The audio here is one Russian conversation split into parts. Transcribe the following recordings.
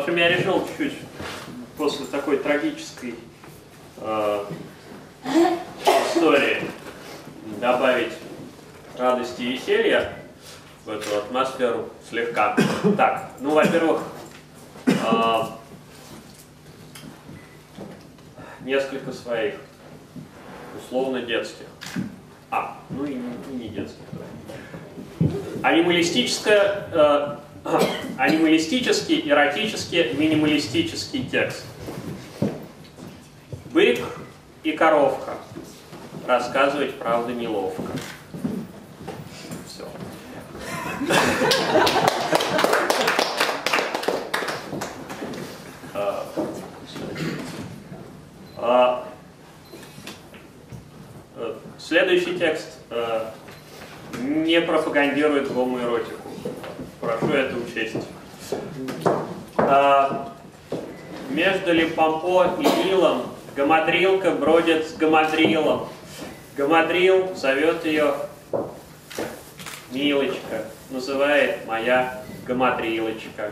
общем, я решил чуть-чуть после такой трагической истории добавить радости и веселья в эту атмосферу слегка. Так, ну, во-первых, несколько своих условно детских. Ну и не детских. Анималистический, эротический, минималистический текст. Бык и коровка. Рассказывать, правда, неловко. Все. Следующий текст не пропагандирует гомоэротику. Прошу это учесть. Между Лимпопо и Нилом гамадрилка бродит с гамадрилом. Гамадрил зовет ее Милочка, называет моя гамадрилочка.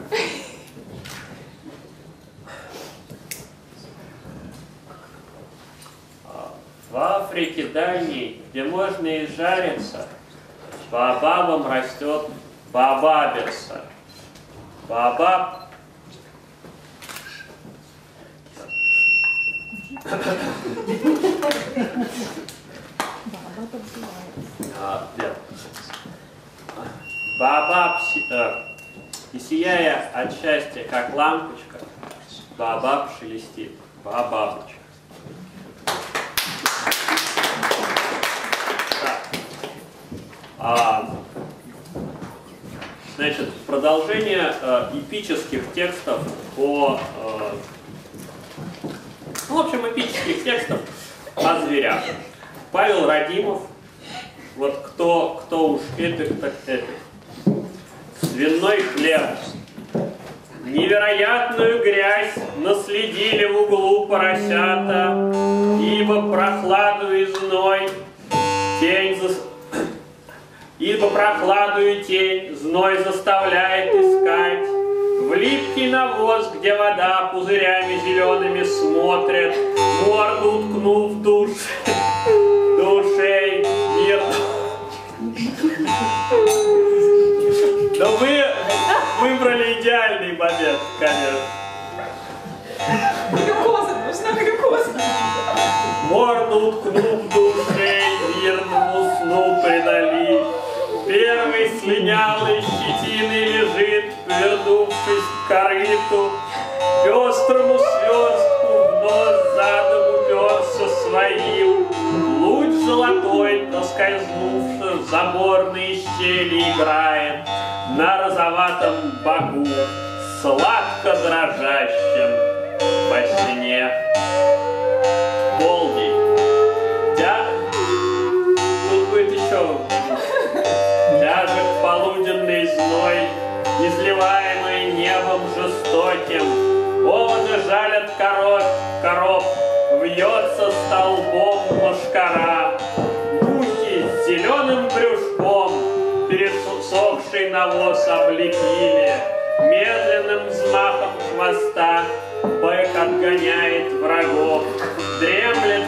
В Африке дальней, где можно и жариться, по бабам растет бабабица. Бабаб... Бабаб, и сияя от счастья, как лампочка, бабаб шелестит. Бабабочка. Значит, продолжение эпических текстов по... в общем, эпических текстов о зверях. Павел Радимов, вот кто уж этих, так этих. Свиной хлеб. Невероятную грязь наследили в углу поросята, ибо прохладу и зной тень зной заставляет искать. В липкий навоз, где вода пузырями зелеными смотрит, морду уткнув душей мирно. Но вы выбрали идеальный момент, конечно. Глюкоза, нужна глюкоза. Морду уткнув душей мирному сну предали. Первый слинялый щетиной лежит, вернувшись к корыту, пестрому сверстку в нос задом уперся своим. Луч золотой, доскользнувши в заборные щели, играет на розоватом боку, сладко дрожащем во сне. Полдень. Тут будет еще... Тяжек полуденный зной, изливаемый небом жестоким, овны жалят коров, вьется столбом мошкара. Мухи с зеленым брюшком пересохший навоз облепили, медленным взмахом хвоста бык отгоняет врагов, дремлет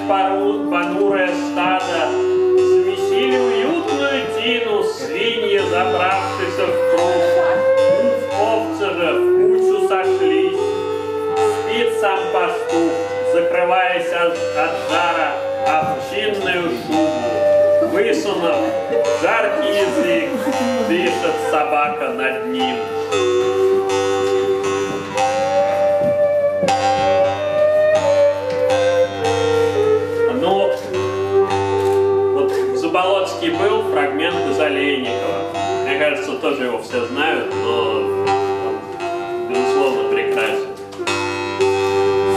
понурое стадо. Замесили уютную тину, свиньи, забравшиеся в круг. Овцы же в кучу сошлись. Спит сам пастух, закрываясь от жара овчинную шубу. Высунув жаркий язык, дышит собака над ним. Заболоцкий был фрагмент из Олейникова. Мне кажется, тоже его все знают, но он, безусловно, прекрасен.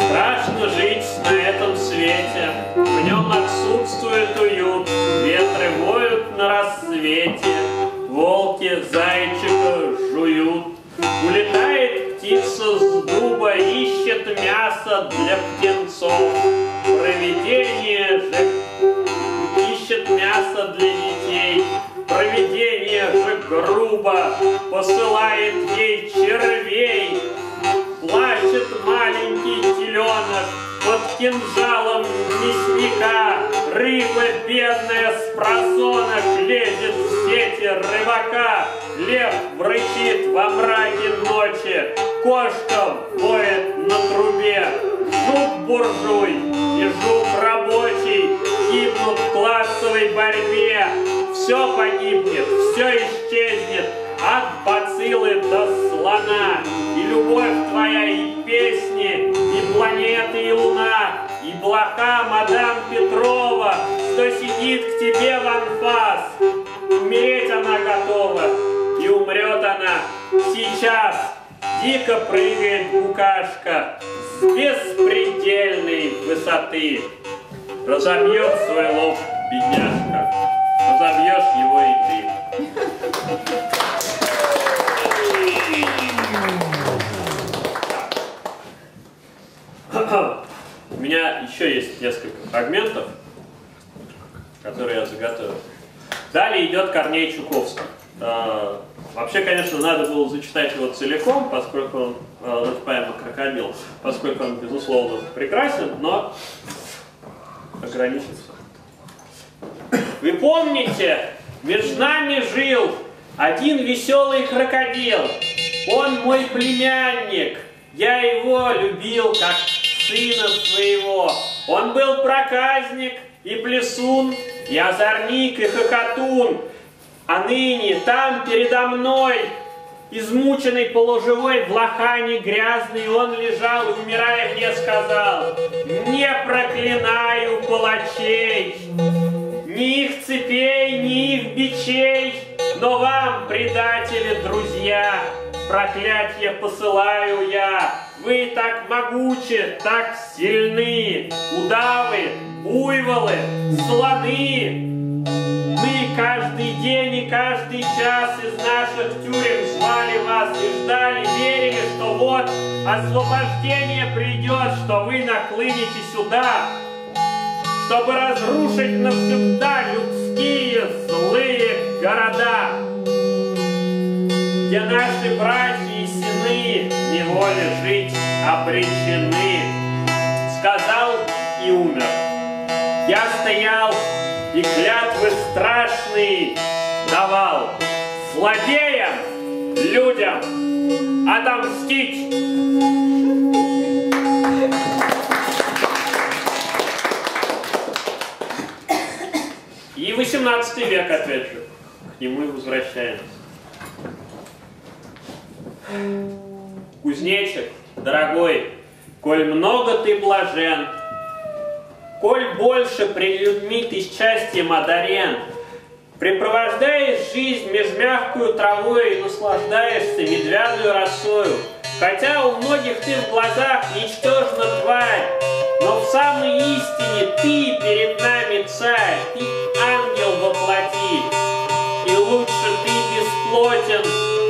Страшно жить на этом свете, в нем отсутствует уют, ветры воют на рассвете, волки зайчика жуют. Улетает птица с дуба, ищет мясо для птенцов. Провидение же ищет мясо для детей, провидение же грубо посылает ей червей. плачет маленький теленок под кинжалом мясника. Рыба бедная с просонок лезет в сети рыбака. Лев рычит во мраке ночи, кошка воет на трубе. Жук буржуй и жук рабочий гибнут в классовой борьбе. Все погибнет, все исчезнет, от бациллы до слона. И любовь твоя, и песни, и планеты, и луна, и блоха мадам Петрова, что сидит к тебе в анфас. Умереть она готова, и умрет она сейчас. Дико прыгает букашка с беспредельной высоты. Разобьет свой лоб бедняжка, разобьешь его и ты. У меня еще есть несколько фрагментов, которые я заготовил. Далее идет Корней Чуковский. Вообще, конечно, надо было зачитать его целиком, поскольку он, это поэма «Крокодил», поскольку он, безусловно, прекрасен, но ограничится. Вы помните, между нами жил один веселый крокодил. Он мой племянник, я его любил как сына своего. Он был проказник и плесун, и озорник, и хохотун. А ныне там передо мной, измученный полуживой в лохане грязный, он лежал и, умирая, мне сказал: не проклинаю палачей, ни их цепей, ни их бичей, но вам, предатели, друзья, проклятье посылаю я. Вы так могучи, так сильны, удавы, буйволы, слоны. Мы каждый день и каждый час из наших тюрем звали вас и ждали, верили, что вот освобождение придет, что вы нахлынете сюда, чтобы разрушить навсегда людские злые города, где наши братья и сыны неволе жить обречены. Сказал и умер. Я стоял и клятвы страшные давал злодеям, людям отомстить. И 18 век, опять же, к нему и возвращаемся. Кузнечик, дорогой, коль много ты блажен, коль больше пред людьми ты счастьем одарен, препровождаешь жизнь меж мягкую травой и наслаждаешься медвяную росою, хотя у многих ты в глазах ничтожна тварь, но в самой истине ты перед нами царь, ты ангел во плоти, и лучше ты бесплотен,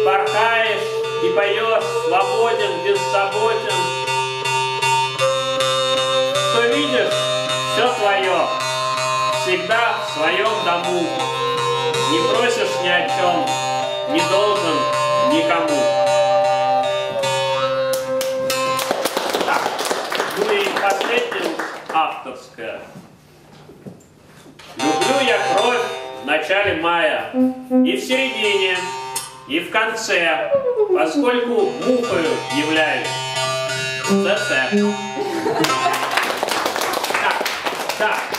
порхаешь и поешь, свободен, беззаботен, что видишь, все твое, всегда в своем дому, не просишь ни о чем, не должен никому. Так, ну и последнее авторское. Люблю я кровь в начале мая, и в середине, и в конце, поскольку мухою являюсь. ЦЦ. Так.